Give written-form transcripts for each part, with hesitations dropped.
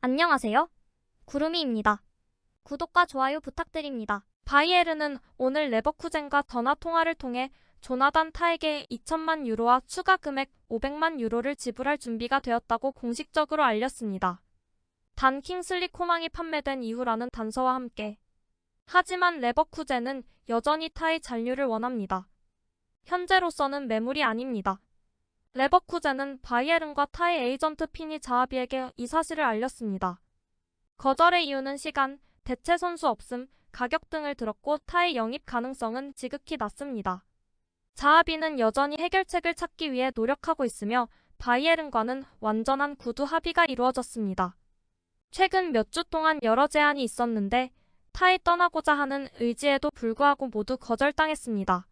안녕하세요. 구름이입니다. 구독과 좋아요 부탁드립니다. 바이에른은 오늘 레버쿠젠과 전화 통화를 통해 조나단 타에게 2천만 유로와 추가 금액 500만 유로를 지불할 준비가 되었다고 공식적으로 알렸습니다. 단 킹슬리 코망이 판매된 이후라는 단서와 함께. 하지만 레버쿠젠은 여전히 타의 잔류를 원합니다. 현재로서는 매물이 아닙니다. 레버쿠젠은 바이에른과 타의 에이전트 피니 자하비에게 이 사실을 알렸습니다. 거절의 이유는 시간, 대체 선수 없음, 가격 등을 들었고 타의 영입 가능성은 지극히 낮습니다. 자하비는 여전히 해결책을 찾기 위해 노력하고 있으며 바이에른과는 완전한 구두 합의가 이루어졌습니다. 최근 몇 주 동안 여러 제안이 있었는데 타의 떠나고자 하는 의지에도 불구하고 모두 거절당했습니다.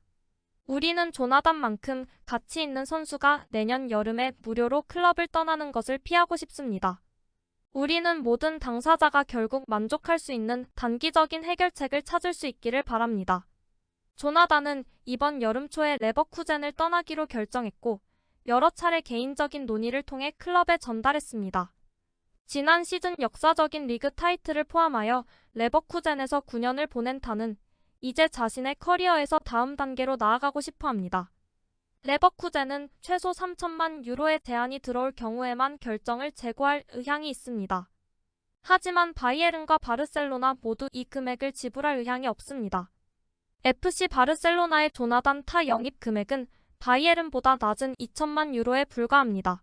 우리는 조나단만큼 가치 있는 선수가 내년 여름에 무료로 클럽을 떠나는 것을 피하고 싶습니다. 우리는 모든 당사자가 결국 만족할 수 있는 단기적인 해결책을 찾을 수 있기를 바랍니다. 조나단은 이번 여름 초에 레버쿠젠을 떠나기로 결정했고 여러 차례 개인적인 논의를 통해 클럽에 전달했습니다. 지난 시즌 역사적인 리그 타이틀을 포함하여 레버쿠젠에서 9년을 보낸 타는 이제 자신의 커리어에서 다음 단계로 나아가고 싶어 합니다. 레버쿠젠은 최소 3천만 유로의 제안이 들어올 경우에만 결정을 재고할 의향이 있습니다. 하지만 바이에른과 바르셀로나 모두 이 금액을 지불할 의향이 없습니다. FC 바르셀로나의 조나단 타 영입 금액은 바이에른보다 낮은 2천만 유로에 불과합니다.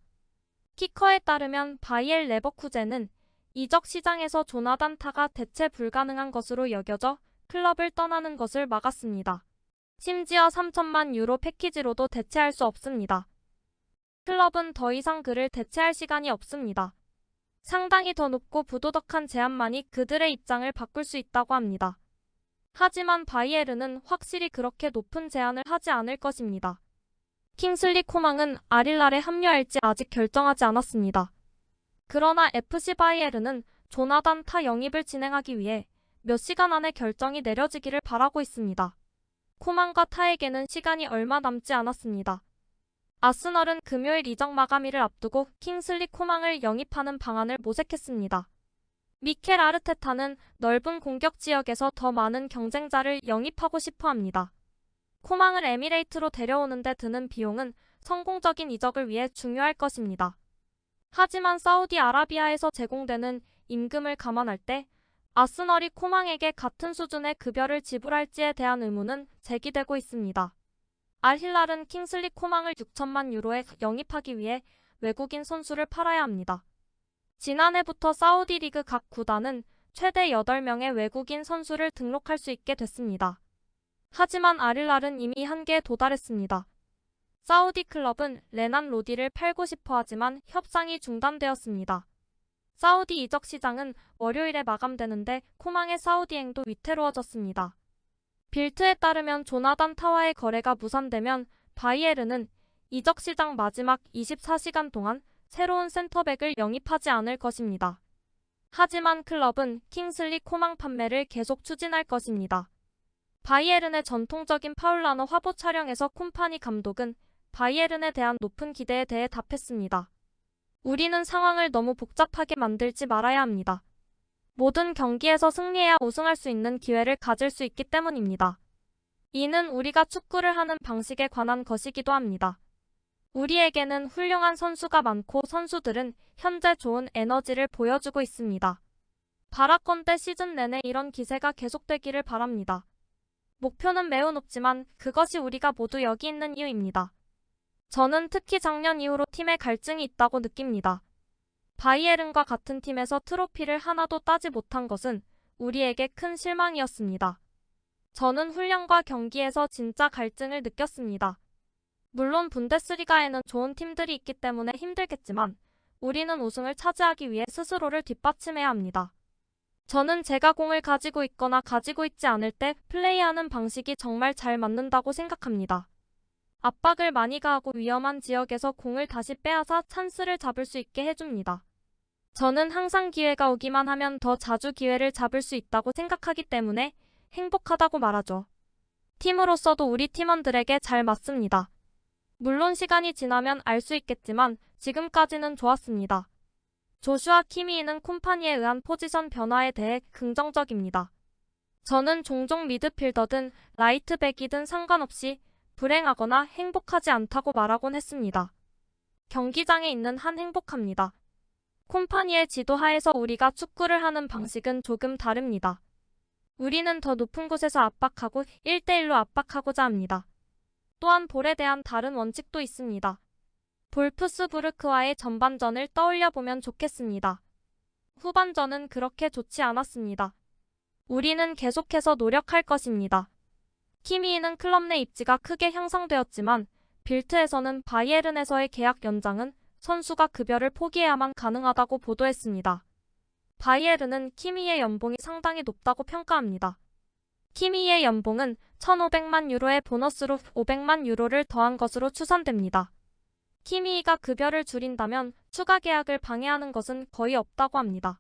키커에 따르면 바이엘 레버쿠젠은 이적 시장에서 조나단 타가 대체 불가능한 것으로 여겨져 클럽을 떠나는 것을 막았습니다. 심지어 3천만 유로 패키지로도 대체할 수 없습니다. 클럽은 더 이상 그를 대체할 시간이 없습니다. 상당히 더 높고 부도덕한 제안만이 그들의 입장을 바꿀 수 있다고 합니다. 하지만 바이에른은 확실히 그렇게 높은 제안을 하지 않을 것입니다. 킹슬리 코망은 아릴랄에 합류할지 아직 결정하지 않았습니다. 그러나 FC 바이에른은 조나단 타 영입을 진행하기 위해 몇 시간 안에 결정이 내려지기를 바라고 있습니다. 코망과 타에게는 시간이 얼마 남지 않았습니다. 아스널은 금요일 이적 마감일을 앞두고 킹슬리 코망을 영입하는 방안을 모색했습니다. 미켈 아르테타는 넓은 공격 지역에서 더 많은 경쟁자를 영입하고 싶어 합니다. 코망을 에미레이트로 데려오는 데 드는 비용은 성공적인 이적을 위해 중요할 것입니다. 하지만 사우디아라비아에서 제공되는 임금을 감안할 때 아스널이 코망에게 같은 수준의 급여를 지불할지에 대한 의문은 제기되고 있습니다. 알힐랄은 킹슬리 코망을 6천만 유로에 영입하기 위해 외국인 선수를 팔아야 합니다. 지난해부터 사우디 리그 각 구단은 최대 8명의 외국인 선수를 등록할 수 있게 됐습니다. 하지만 알힐랄은 이미 한계에 도달했습니다. 사우디 클럽은 레난 로디를 팔고 싶어 하지만 협상이 중단되었습니다. 사우디 이적 시장은 월요일에 마감되는데 코망의 사우디행도 위태로워졌습니다. 빌트에 따르면 조나단 타와의 거래가 무산되면 바이에른은 이적 시장 마지막 24시간 동안 새로운 센터백을 영입하지 않을 것입니다. 하지만 클럽은 킹슬리 코망 판매를 계속 추진할 것입니다. 바이에른의 전통적인 파울라너 화보 촬영에서 콤파니 감독은 바이에른에 대한 높은 기대에 대해 답했습니다. 우리는 상황을 너무 복잡하게 만들지 말아야 합니다. 모든 경기에서 승리해야 우승할 수 있는 기회를 가질 수 있기 때문입니다. 이는 우리가 축구를 하는 방식에 관한 것이기도 합니다. 우리에게는 훌륭한 선수가 많고 선수들은 현재 좋은 에너지를 보여주고 있습니다. 바라건대 시즌 내내 이런 기세가 계속되기를 바랍니다. 목표는 매우 높지만 그것이 우리가 모두 여기 있는 이유입니다. 저는 특히 작년 이후로 팀에 갈증이 있다고 느낍니다. 바이에른과 같은 팀에서 트로피를 하나도 따지 못한 것은 우리에게 큰 실망이었습니다. 저는 훈련과 경기에서 진짜 갈증을 느꼈습니다. 물론 분데스리가에는 좋은 팀들이 있기 때문에 힘들겠지만 우리는 우승을 차지하기 위해 스스로를 뒷받침해야 합니다. 저는 제가 공을 가지고 있거나 가지고 있지 않을 때 플레이하는 방식이 정말 잘 맞는다고 생각합니다. 압박을 많이 가하고 위험한 지역에서 공을 다시 빼앗아 찬스를 잡을 수 있게 해줍니다. 저는 항상 기회가 오기만 하면 더 자주 기회를 잡을 수 있다고 생각하기 때문에 행복하다고 말하죠. 팀으로서도 우리 팀원들에게 잘 맞습니다. 물론 시간이 지나면 알 수 있겠지만 지금까지는 좋았습니다. 조슈아 키미히는 콤파니에 의한 포지션 변화에 대해 긍정적입니다. 저는 종종 미드필더든 라이트백이든 상관없이 불행하거나 행복하지 않다고 말하곤 했습니다. 경기장에 있는 한 행복합니다. 콤파니의 지도하에서 우리가 축구를 하는 방식은 조금 다릅니다. 우리는 더 높은 곳에서 압박하고 1대1로 압박하고자 합니다. 또한 볼에 대한 다른 원칙도 있습니다. 볼프스부르크와의 전반전을 떠올려보면 좋겠습니다. 후반전은 그렇게 좋지 않았습니다. 우리는 계속해서 노력할 것입니다. 키미히는 클럽 내 입지가 크게 향상되었지만 빌트에서는 바이에른에서의 계약 연장은 선수가 급여를 포기해야만 가능하다고 보도했습니다. 바이에른은 키미히의 연봉이 상당히 높다고 평가합니다. 키미히의 연봉은 1,500만 유로의 보너스로 500만 유로를 더한 것으로 추산됩니다. 키미히가 급여를 줄인다면 추가 계약을 방해하는 것은 거의 없다고 합니다.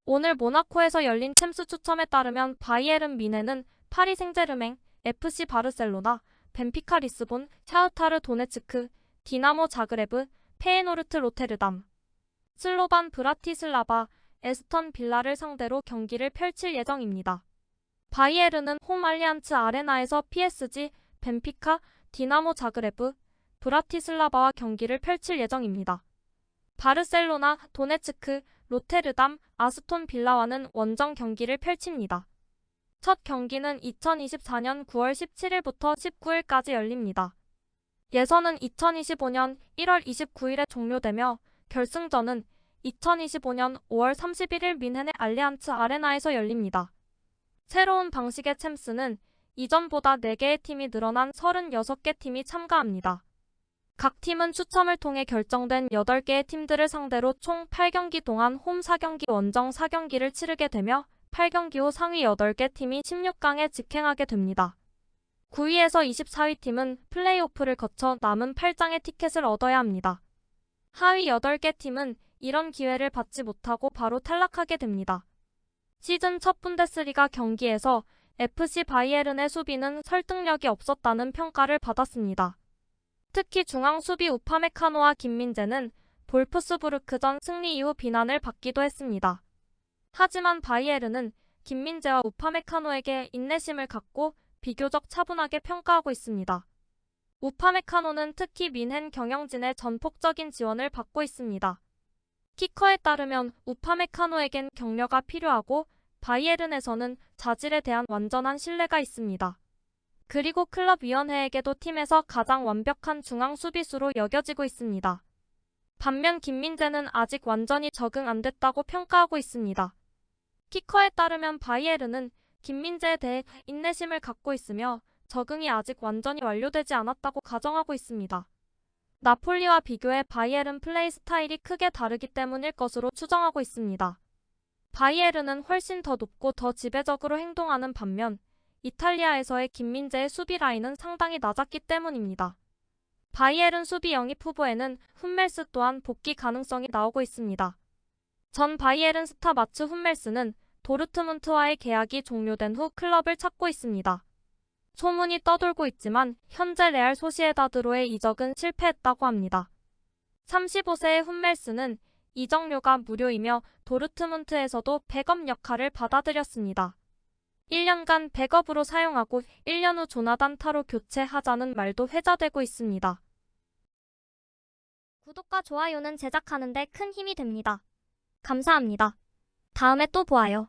오늘 모나코에서 열린 챔스 추첨에 따르면 바이에른 뮌헨은 파리 생제르맹, FC 바르셀로나, 벤피카 리스본, 샤흐타르 도네츠크, 디나모 자그레브, 페예노르트 로테르담, 슬로반 브라티슬라바, 에스턴 빌라를 상대로 경기를 펼칠 예정입니다. 바이에른은 홈 알리안츠 아레나에서 PSG, 벤피카, 디나모 자그레브, 브라티슬라바와 경기를 펼칠 예정입니다. 바르셀로나, 도네츠크, 로테르담, 아스톤 빌라와는 원정 경기를 펼칩니다. 첫 경기는 2024년 9월 17일부터 19일까지 열립니다. 예선은 2025년 1월 29일에 종료되며 결승전은 2025년 5월 31일 뮌헨의 알리안츠 아레나에서 열립니다. 새로운 방식의 챔스는 이전보다 4개의 팀이 늘어난 36개 팀이 참가합니다. 각 팀은 추첨을 통해 결정된 8개의 팀들을 상대로 총 8경기 동안 홈 4경기 원정 4경기를 치르게 되며 8경기 후 상위 8개 팀이 16강에 직행하게 됩니다. 9위에서 24위 팀은 플레이오프를 거쳐 남은 8장의 티켓을 얻어야 합니다. 하위 8개 팀은 이런 기회를 받지 못하고 바로 탈락하게 됩니다. 시즌 첫 분데스리가 경기에서 FC 바이에른의 수비는 설득력이 없었다는 평가를 받았습니다. 특히 중앙 수비 우파메카노와 김민재는 볼프스부르크전 승리 이후 비난을 받기도 했습니다. 하지만 바이에른은 김민재와 우파메카노에게 인내심을 갖고 비교적 차분하게 평가하고 있습니다. 우파메카노는 특히 뮌헨 경영진의 전폭적인 지원을 받고 있습니다. 키커에 따르면 우파메카노에겐 격려가 필요하고 바이에른에서는 자질에 대한 완전한 신뢰가 있습니다. 그리고 클럽위원회에게도 팀에서 가장 완벽한 중앙 수비수로 여겨지고 있습니다. 반면 김민재는 아직 완전히 적응 안 됐다고 평가하고 있습니다. 키커에 따르면 바이에른은 김민재에 대해 인내심을 갖고 있으며 적응이 아직 완전히 완료되지 않았다고 가정하고 있습니다. 나폴리와 비교해 바이에른 플레이 스타일이 크게 다르기 때문일 것으로 추정하고 있습니다. 바이에른은 훨씬 더 높고 더 지배적으로 행동하는 반면 이탈리아에서의 김민재의 수비 라인은 상당히 낮았기 때문입니다. 바이에른 수비 영입 후보에는 훈멜스 또한 복귀 가능성이 나오고 있습니다. 전 바이에른 스타 마츠 훈멜스는 도르트문트와의 계약이 종료된 후 클럽을 찾고 있습니다. 소문이 떠돌고 있지만 현재 레알 소시에다드로의 이적은 실패했다고 합니다. 35세의 훈멜스는 이적료가 무료이며 도르트문트에서도 백업 역할을 받아들였습니다. 1년간 백업으로 사용하고 1년 후 조나단 타로 교체하자는 말도 회자되고 있습니다. 구독과 좋아요는 제작하는 데 큰 힘이 됩니다. 감사합니다. 다음에 또 보아요.